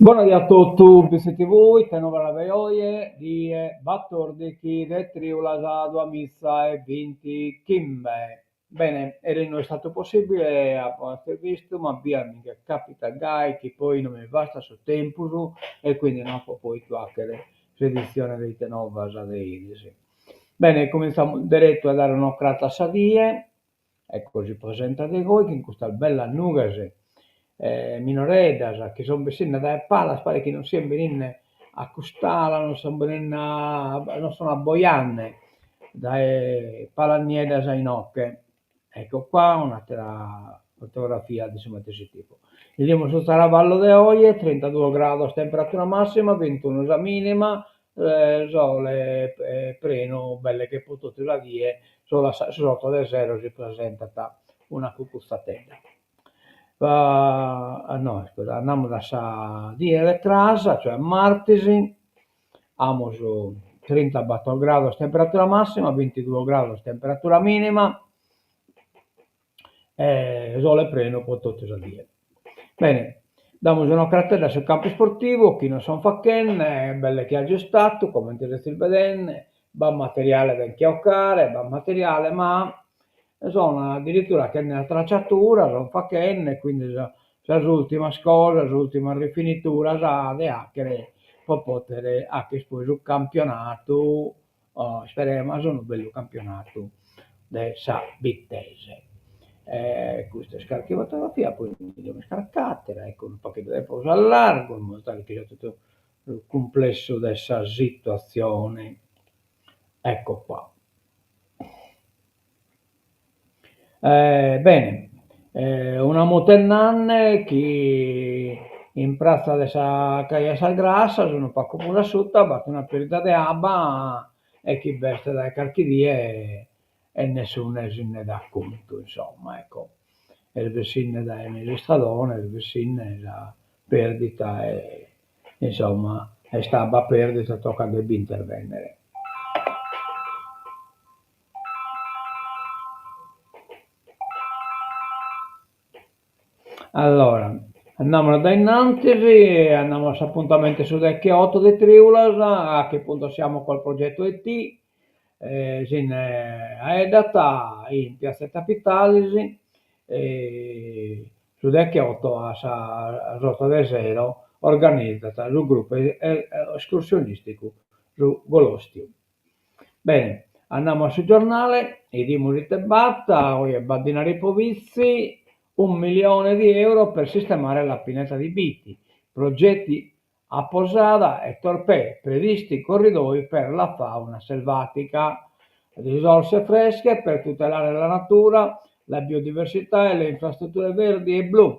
Buonasera a tutti, siete voi, te non ve la veoie, di Battordichi, de Triula, Sadua, Missa e Vinti, Kimbe. Bene, era non è stato possibile a essere visto, ma via che capita Gai che poi non mi basta su tempo e quindi non può poi chiacchiere l'edizione dei Tenova dei sì. Bene, cominciamo diretto a dare un'occhiata a Sadie, ecco si presenta di voi che in questa bella Nugase minoredas che sono vicine da pala, pare che non siano venine a Costala, non sono a Boianne, da Palagniedas a Inocche. Ecco qua un'altra fotografia di questo tipo. Vediamo su Saravallo de Oie, 32 gradi temperatura massima, 21 la minima, sole preno, belle che potete la vie, sotto del zero si presenta una cucustatella. No, scusa, andiamo da sa die casa, cioè martesi, abbiamo su 30 gradi temperatura massima, 22 gradi temperatura minima, sole pleno con tutte le vie. Bene, diamo un'occhiata sul campo sportivo, chi non sono facchen, belle che ha gestato, come interesse il vedenne, ban materiale da inchioccare, ban materiale, ma sono addirittura che nella tracciatura sono facchen, quindi l'ultima scuola, l'ultima rifinitura, sa de hackere, può poter anche poi sul campionato, speriamo, sono un bello campionato del sa Bittese. Queste scariche di fotografia, poi devo scaricare, ecco un pacchetto di pausa al largo, in modo tale che sia tutto il complesso di questa situazione. Ecco qua. Bene, una mutennanne che in piazza della Caia Salgrassa sono un po' conosciuta, ha fatto una perita di abba e chi veste dai carchidie e nessuno ne dà conto, insomma, ecco. E il vecino da Emilio Stradone, il vecino la perdita e insomma è stata perdita, tocca che intervenire. Allora, andiamo da innanzi, andiamo appuntamento su Decche 8 di Triulas, a che punto siamo col progetto ET, sin è data in Piazzetta Capitali, su Decche 8 a Rota del Zero, organizzata sul gruppo escursionistico su Golostio. Bene, andiamo sul giornale, i dimori te batta, o Baddinari Povizzi, 1 milione di euro per sistemare la pineta di Biti, progetti a Posada e Torpè, previsti corridoi per la fauna selvatica, risorse fresche per tutelare la natura, la biodiversità e le infrastrutture verdi e blu,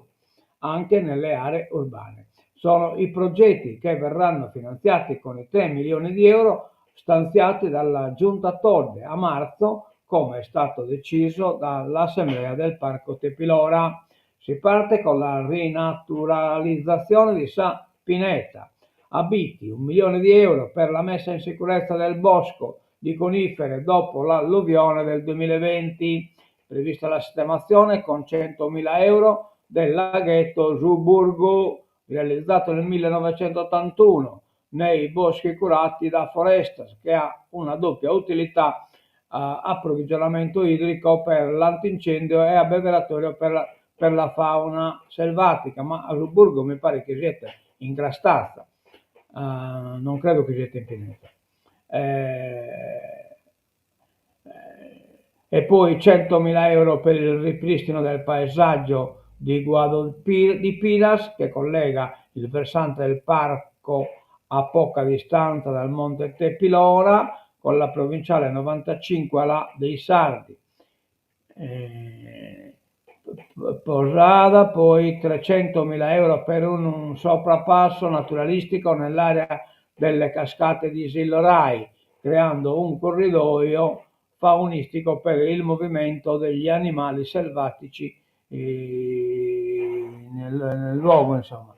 anche nelle aree urbane. Sono i progetti che verranno finanziati con i 3 milioni di euro stanziati dalla Giunta Todde a marzo, come è stato deciso dall'Assemblea del Parco Tepilora. Si parte con la rinaturalizzazione di Sa Pineta. Abiti, 1 milione di euro per la messa in sicurezza del bosco di conifere dopo l'alluvione del 2020. Prevista la sistemazione con 100.000 euro del laghetto Zuburgo, realizzato nel 1981 nei boschi curati da Forestas, che ha una doppia utilità, approvvigionamento idrico per l'antincendio e abbeveratorio per la fauna selvatica, ma a Zuburgo mi pare che siete in Grastazza, non credo che siete in Pineta. E poi 100.000 euro per il ripristino del paesaggio di Guado di Pilas, che collega il versante del parco a poca distanza dal monte Tepilora con la provinciale 95 dei Sardi. Posada, poi 300.000 euro per un soprappasso naturalistico nell'area delle cascate di Sillorai, creando un corridoio faunistico per il movimento degli animali selvatici nel luogo, insomma.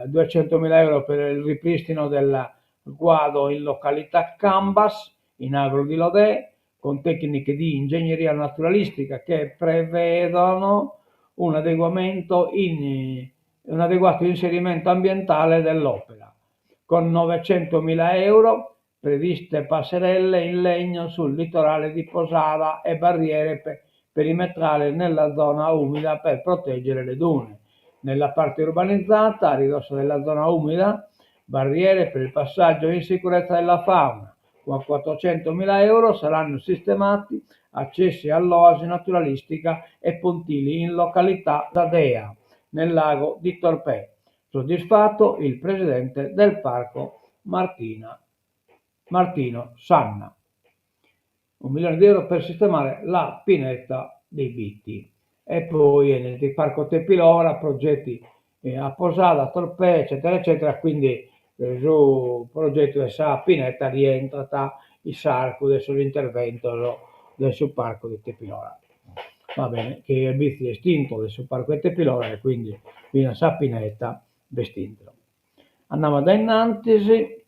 200.000 euro per il ripristino del guado in località Cambas, in Agro di Lodè, con tecniche di ingegneria naturalistica che prevedono un adeguamento in un adeguato inserimento ambientale dell'opera, con 900.000 euro previste passerelle in legno sul litorale di Posada e barriere perimetrali nella zona umida per proteggere le dune. Nella parte urbanizzata, a ridosso della zona umida, barriere per il passaggio in sicurezza della fauna. Con 400.000 euro saranno sistemati accessi all'oasi naturalistica e pontili in località Zadea, nel lago di Torpè. Soddisfatto il presidente del parco Martino Sanna. 1 milione di euro per sistemare la pineta dei Bitti. E poi nel parco Tepilora progetti a Posada, Torpè, eccetera, eccetera, quindi su progetto della pineta rientra tra i sarco del sull'intervento del sul parco di Tepilora. Va bene, che il Bitti è estinto del sul parco di Tepilora e quindi viene a pineta vestinto. Andiamo da innanzi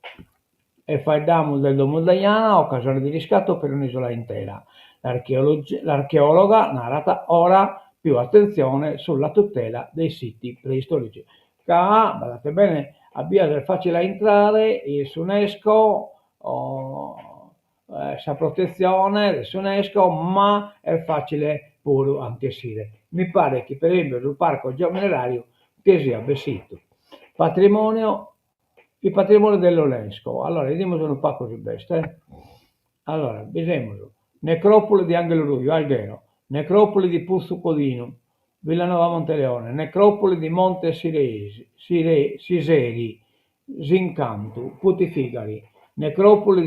e faidamo del Domo Diana, occasione di riscatto per un'isola intera. L'archeologa narra ora più attenzione sulla tutela dei siti preistorici. Guardate bene, è facile entrare su UNESCO, sa protezione su UNESCO, ma è facile pure anche sire. Mi pare che per esempio sul parco geominerario che sia vestito. Il patrimonio dell'UNESCO. Allora, vediamo un po' così beste. Allora, vediamo. Necropoli di Angelruio, Alghero, necropoli di Puzzo Codino, Villanova Monteleone, necropoli di Monte Siseri, Zincantu, Putifigari, necropoli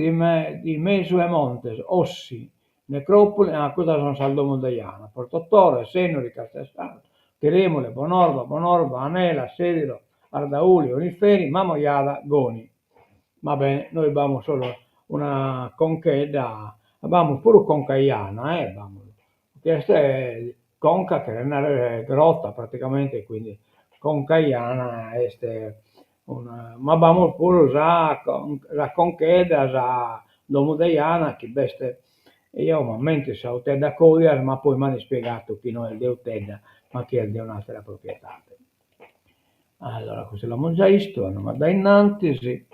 di Mesu e Montes, Ossi, necropoli, questa sono Saldo Mondaiana, Portottore, Senori, Castelsano, Teremole, Bonorva, Anela, Sedilo, Ardauli, Oniferi, Mamoiada, Goni. Va bene, noi abbiamo solo una concheda, abbiamo pure concaiana, questa è conca che è una grotta praticamente, quindi concaiana ma abbiamo pure la concheda, la domudeiana che beste, io momento sa utedda cogliere, ma poi mi hanno spiegato che non è il de utedda, ma che è il de un'altra proprietà. Allora, questo l'abbiamo già visto, andiamo da innanzi.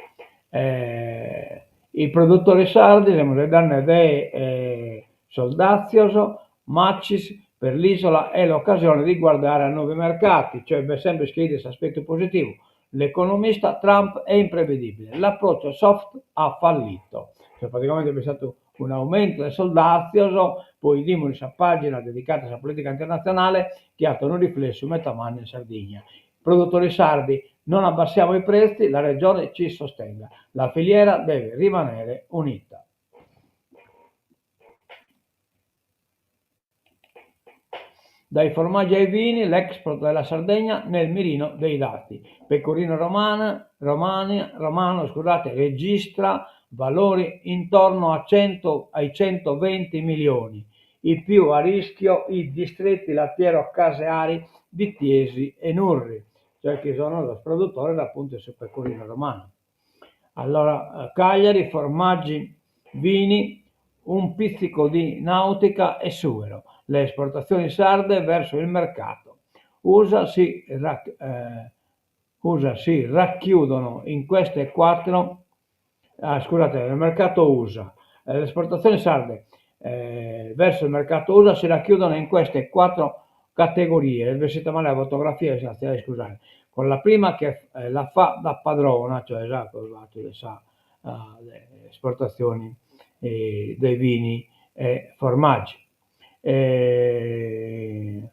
I produttori sardi le danno dei soldazioso, macis per l'isola è l'occasione di guardare a nuovi mercati, cioè sempre scritto questo aspetto positivo. L'economista Trump è imprevedibile, l'approccio soft ha fallito. Cioè praticamente c'è stato un aumento del soldazioso, poi dimmi questa pagina dedicata alla politica internazionale che ha un riflesso metamano in Sardegna. Produttori sardi, non abbassiamo i prezzi, la regione ci sostenga. La filiera deve rimanere unita. Dai formaggi ai vini, l'export della Sardegna nel mirino dei dati. Pecorino romano, registra valori intorno ai 120 milioni. I più a rischio i distretti lattiero-caseari di Tiesi e Nurri, cioè che sono lo produttore appunto del pecorino romano. Allora, Cagliari, formaggi, vini, un pizzico di nautica e sughero. Le esportazioni sarde verso il mercato. USA si racchiudono in queste quattro, nel mercato USA. Le esportazioni sarde verso il mercato USA si racchiudono in queste quattro categorie. È vestita male la fotografia, scusate. Con la prima che la fa da padrona, cioè esatto, le esportazioni dei vini e formaggi. In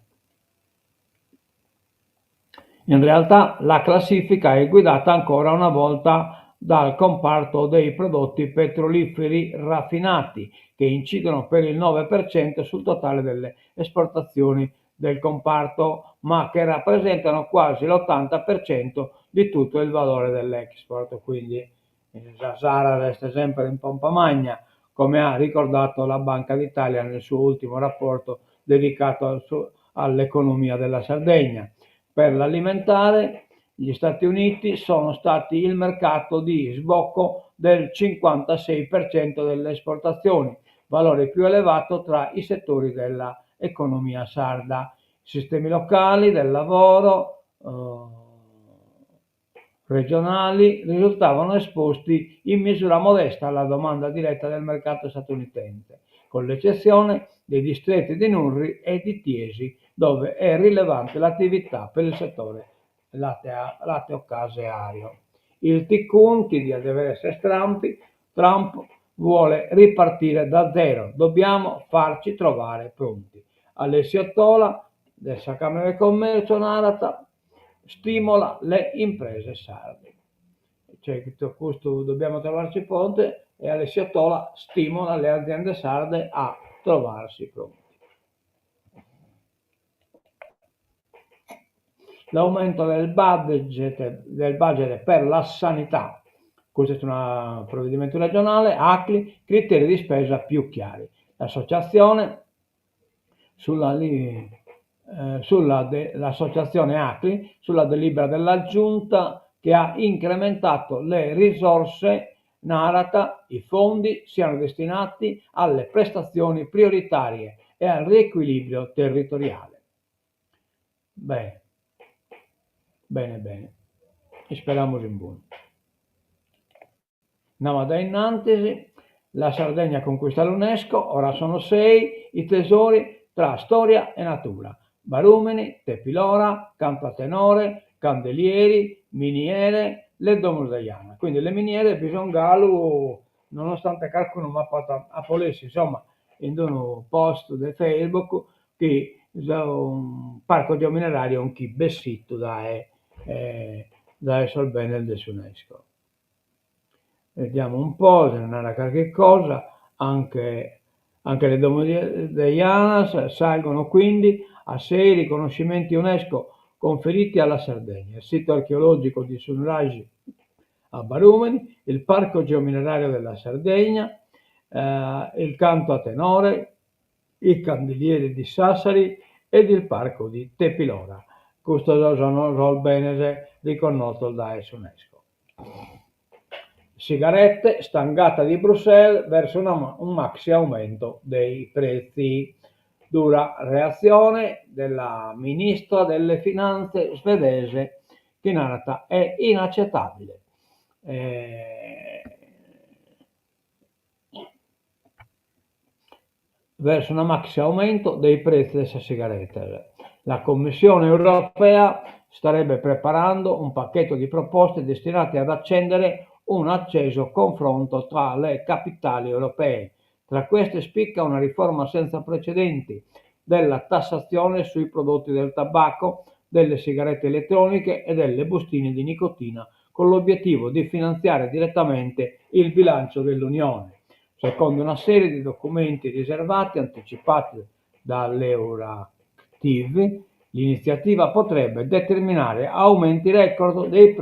realtà la classifica è guidata ancora una volta dal comparto dei prodotti petroliferi raffinati, che incidono per il 9% sul totale delle esportazioni del comparto, ma che rappresentano quasi l'80% di tutto il valore dell'export. Quindi Sara resta sempre in pompa magna, come ha ricordato la Banca d'Italia nel suo ultimo rapporto dedicato all'economia della Sardegna. Per l'alimentare, gli Stati Uniti sono stati il mercato di sbocco del 56% delle esportazioni, valore più elevato tra i settori dell'economia sarda. Sistemi locali del lavoro, regionali risultavano esposti in misura modesta alla domanda diretta del mercato statunitense, con l'eccezione dei distretti di Nurri e di Tiesi, dove è rilevante l'attività per il settore lateo-caseario. Il Tikkun, chi dia deve essere Trump vuole ripartire da zero, dobbiamo farci trovare pronti. Alessio Tola, della Camera del Commercio Narata, stimola le imprese sarde. Cioè, questo dobbiamo trovarci pronte e Alessio Tola stimola le aziende sarde a trovarsi pronte. L'aumento del budget per la sanità, questo è un provvedimento regionale, ACLI, criteri di spesa più chiari. L'associazione ACLI sulla delibera della Giunta che ha incrementato le risorse narrata, i fondi siano destinati alle prestazioni prioritarie e al riequilibrio territoriale. Bene. E speriamo in buono. Andiamo da innanzi, la Sardegna conquista l'UNESCO, ora sono 6 i tesori tra storia e natura. Barumeni, Tepilora, Canto a Tenore, Candelieri, Miniere, le Domus Deiana. Quindi le miniere bisogna, nonostante qualcuno mi ha fatto a polessi, insomma, in un post di Facebook, che un parco geominerario un chi bessito da Solbenel dell'UNESCO. Vediamo un po', se non era qualche cosa, anche le Domus Deiana salgono quindi a 6 riconoscimenti UNESCO conferiti alla Sardegna, il sito archeologico di Sunragi a Barumeni, il parco geominerario della Sardegna, il Canto a Tenore, i Candelieri di Sassari ed il parco di Tepilora. Questo sono il bene riconosciuto da UNESCO. Sigarette, stangata di Bruxelles verso un maxi aumento dei prezzi. Dura reazione della ministra delle finanze svedese che narra è inaccettabile. Verso un maxi aumento dei prezzi delle sigarette. La Commissione europea starebbe preparando un pacchetto di proposte destinate ad accendere un acceso confronto tra le capitali europee. Tra queste spicca una riforma senza precedenti della tassazione sui prodotti del tabacco, delle sigarette elettroniche e delle bustine di nicotina, con l'obiettivo di finanziare direttamente il bilancio dell'Unione. Secondo una serie di documenti riservati anticipati dall'Euractiv, l'iniziativa potrebbe determinare aumenti record dei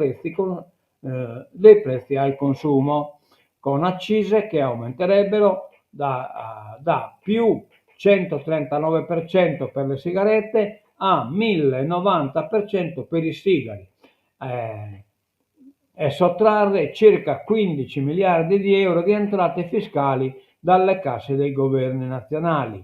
prezzi al consumo, con accise che aumenterebbero da più 139% per le sigarette a 1090% per i sigari, e sottrarre circa 15 miliardi di euro di entrate fiscali dalle casse dei governi nazionali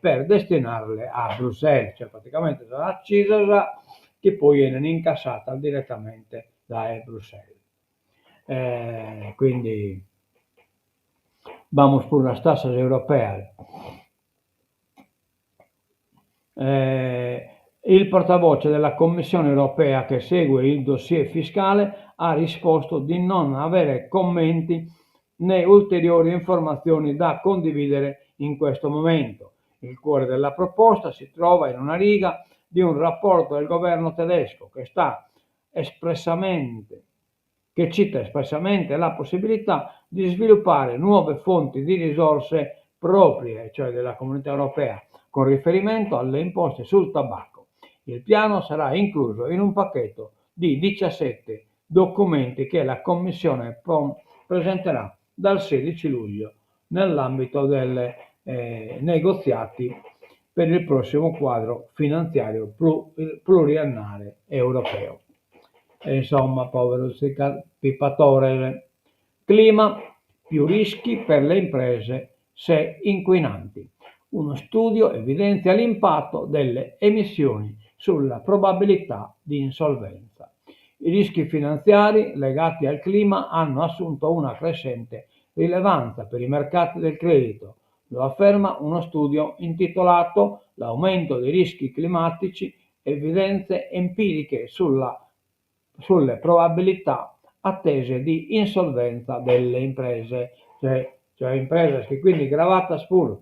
per destinarle a Bruxelles, cioè praticamente dall'accisa che poi viene incassata direttamente da Bruxelles. Quindi vamos por las tasas europeas. Il portavoce della Commissione europea che segue il dossier fiscale ha risposto di non avere commenti né ulteriori informazioni da condividere in questo momento. Il cuore della proposta si trova in una riga di un rapporto del governo tedesco che cita espressamente la possibilità di sviluppare nuove fonti di risorse proprie, cioè della Comunità Europea, con riferimento alle imposte sul tabacco. Il piano sarà incluso in un pacchetto di 17 documenti che la Commissione presenterà dal 16 luglio nell'ambito dei negoziati per il prossimo quadro finanziario pluriennale europeo. E insomma, povero pipatore. Clima, più rischi per le imprese se inquinanti. Uno studio evidenzia l'impatto delle emissioni sulla probabilità di insolvenza. I rischi finanziari legati al clima hanno assunto una crescente rilevanza per i mercati del credito, lo afferma uno studio intitolato "L'aumento dei rischi climatici, evidenze empiriche sulle probabilità attese di insolvenza delle imprese", cioè imprese che quindi gravatas pur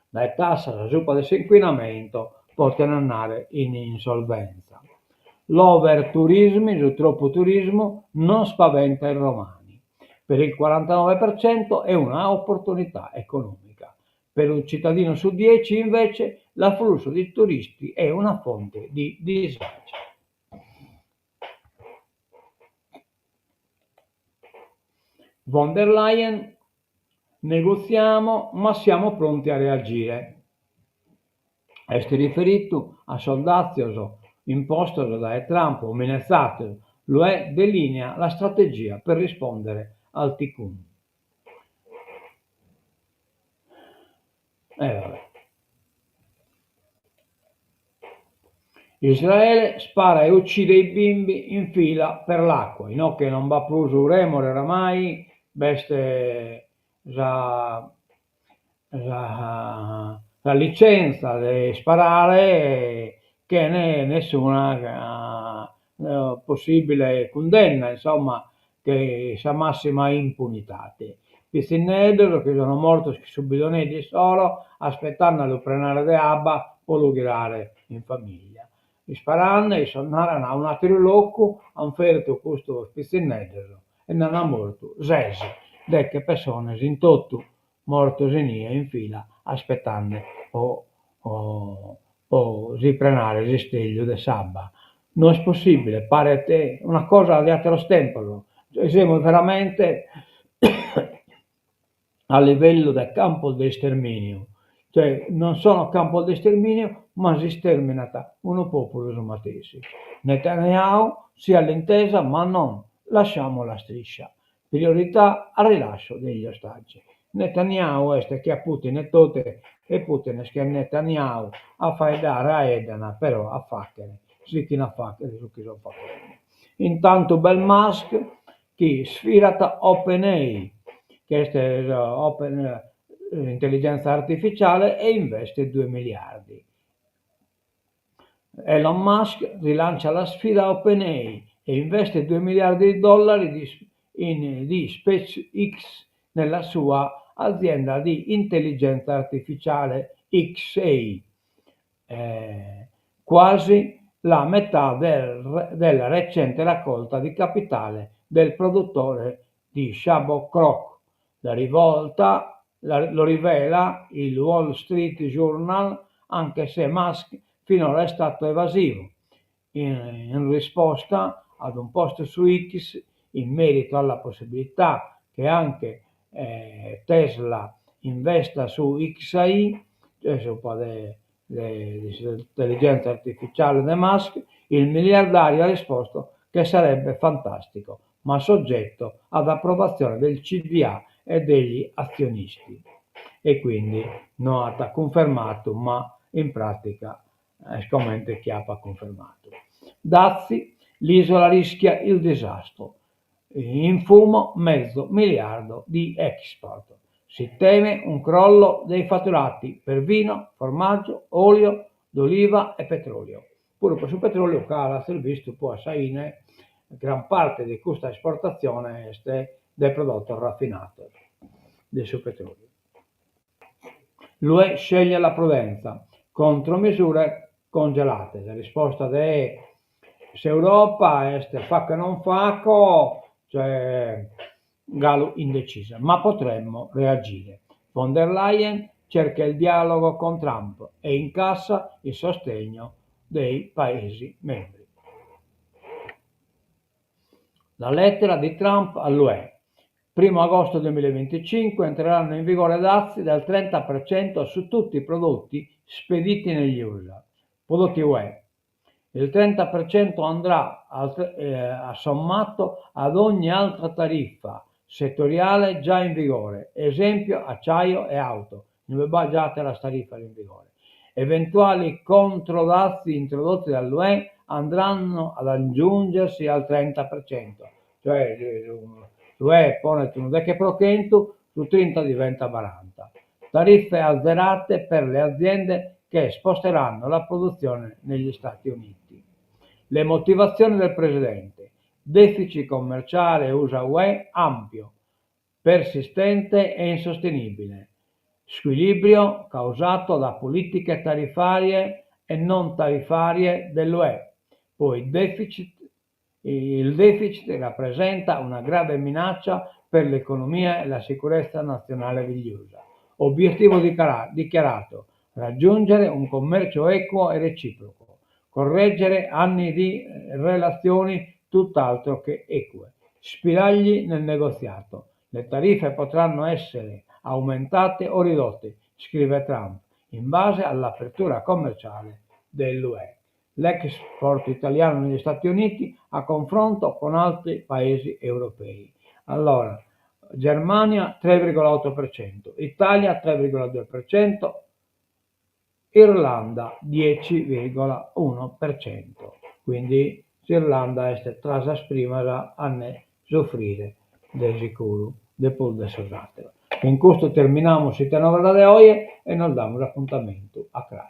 dalle tasse la zuppa dell'inquinamento possono andare in insolvenza. L'overturismo, il troppo turismo, non spaventa i romani. Per il 49% è una opportunità economica. Per un cittadino su 10 invece l'afflusso di turisti è una fonte di disagio. Von der Leyen: negoziamo ma siamo pronti a reagire. Est riferito a soldazio imposto da Trump o minacciato, l'UE delinea la strategia per rispondere al ticun. Vabbè. Israele spara e uccide i bimbi in fila per l'acqua. No che non va più su remore oramai, beste la licenza di sparare che ne nessuna possibile condanna, insomma, che sia massima impunità. Questi nederi che sono morti su bidoni di solo aspettando di prendere di abba o lugirare in famiglia. Sparando e sonnarono a un altro loco, hanno fatto questo nedero e non hanno morto 6 decche persone in tutto morto in fila aspettando o riprenare il steglio di sabba. Non è possibile, pare te una cosa di altro tempo. Siamo veramente a livello del campo di sterminio, cioè non sono campo di sterminio, ma si sterminata un popolo somatesi. Netanyahu sia all'intesa, ma non lasciamo la striscia. Priorità al rilascio degli ostaggi. Netanyahu è che a Putin e tutte, e Putin è che Netanyahu a fare dare a Edana, però a facchere, sì che a facchere, su chi sono facchere. Intanto Bel Musk, che sfirata OpenAI, che è open intelligenza artificiale, e investe 2 miliardi. Elon Musk rilancia la sfida OpenAI e investe 2 miliardi di dollari di SpaceX nella sua azienda di intelligenza artificiale XAI, quasi la metà della recente raccolta di capitale del produttore di Shabok Rock. Lo rivela il Wall Street Journal, anche se Musk finora è stato evasivo. In risposta ad un post su X in merito alla possibilità che anche Tesla investa su XAI, cioè su un po' di intelligenza artificiale di Musk, il miliardario ha risposto che sarebbe fantastico, ma soggetto ad approvazione del CDA e degli azionisti. E quindi non ha confermato, ma in pratica sicuramente Chiappa ha confermato. Dazi, l'isola rischia il disastro. In fumo $500 miliardi di export. Si teme un crollo dei fatturati per vino, formaggio, olio d'oliva e petrolio. Pure su petrolio cala, si è visto poi assai gran parte di questa esportazione è del prodotto raffinato del suo petrolio. L'UE sceglie la prudenza, contromisure congelate. La risposta è se Europa fa che non fa, cioè Galo indecisa, ma potremmo reagire. Von der Leyen cerca il dialogo con Trump e incassa il sostegno dei Paesi membri. La lettera di Trump all'UE. 1 agosto 2025 entreranno in vigore dazi del 30% su tutti i prodotti spediti negli USA, prodotti UE. Il 30% andrà assommato ad ogni altra tariffa settoriale già in vigore, esempio acciaio e auto, non già la tariffa in vigore. Eventuali controdazi introdotti dall'UE andranno ad aggiungersi al 30%, cioè l'UE pone un 10%, su 30 diventa 40. Tariffe azzerate per le aziende che sposteranno la produzione negli Stati Uniti. Le motivazioni del Presidente: deficit commerciale USA-UE ampio, persistente e insostenibile, squilibrio causato da politiche tariffarie e non tariffarie dell'UE. Poi il deficit rappresenta una grave minaccia per l'economia e la sicurezza nazionale degli USA. Obiettivo dichiarato: raggiungere un commercio equo e reciproco, correggere anni di relazioni tutt'altro che eque, spiragli nel negoziato. Le tariffe potranno essere aumentate o ridotte, scrive Trump, in base all'apertura commerciale dell'UE. L'export italiano negli Stati Uniti a confronto con altri paesi europei. Allora, Germania 3,8%, Italia 3,2%, Irlanda 10,1%. Quindi l'Irlanda è stata prima a ne soffrire de sicuro, dopo de soldatelo. In questo terminiamo il tenore de hoy e nos damos appuntamento a casa.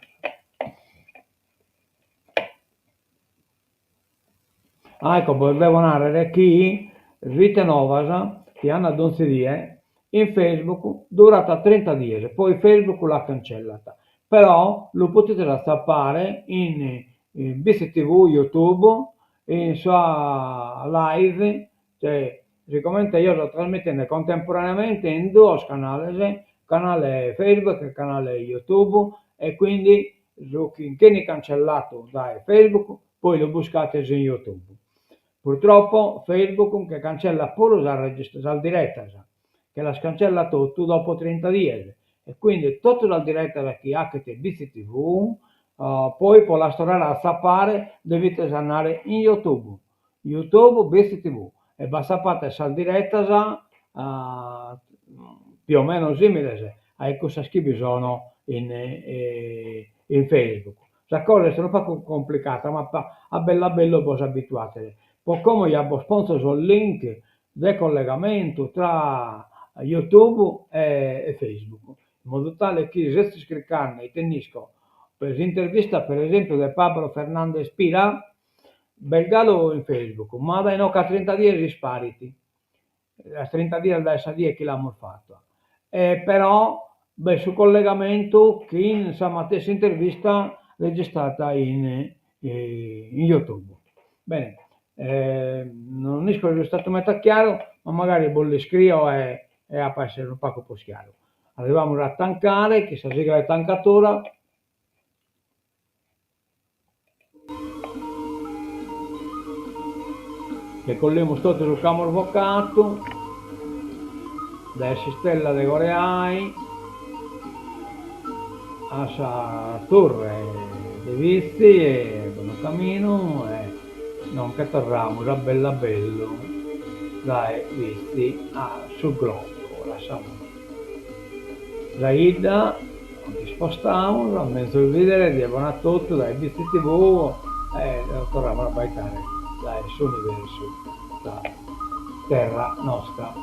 Ecco, volevo narrare che Vite Novas, che hanno 11 giorni, in Facebook durata 30 giorni, poi Facebook l'ha cancellata. Però lo potete zappare in BCTV, YouTube, in sua live, cioè, siccome io lo trasmettendo contemporaneamente in due canali, canale Facebook e canale YouTube, e quindi che ne cancellato da Facebook, poi lo buscate su YouTube. Purtroppo Facebook che cancella pure la diretta, che la scancella tutto dopo 30 giorni, e quindi tutta la diretta da chi ha che te BCTV, poi può la storia a sapere, dovete andare in YouTube, BCTV, e basta fare la diretta più o meno simile a cosa che sono in Facebook. La cosa è un po' complicata, ma a bello voi abituate. Poi come abbiamo sponsor sul link del collegamento tra YouTube e Facebook, in modo tale che se si scriccano e tenisco per l'intervista, per esempio, di Pablo Fernandez Pira, belgalo in Facebook, ma da no 30 giorni spariti, a 30 giorni da essa che l'hanno fatto. Però, sul collegamento che in sa stessa intervista registrata in YouTube. Bene. Non riesco a stato metà chiaro, ma magari le scrivo e a essere un po' più chiaro. Arriviamo a tancare, che sta sigla è tancatura. Che colliamo tutto sul campo avvocato, da Stella de Goreai, a sa torre de vizi e con un cammino non che torniamo da bello dai visti sul globo, lasciamo la ida, ci spostiamo, a mezzo il video, diamo a tutto dai visti TV e torniamo a baitare dai sull'universo, da terra nostra.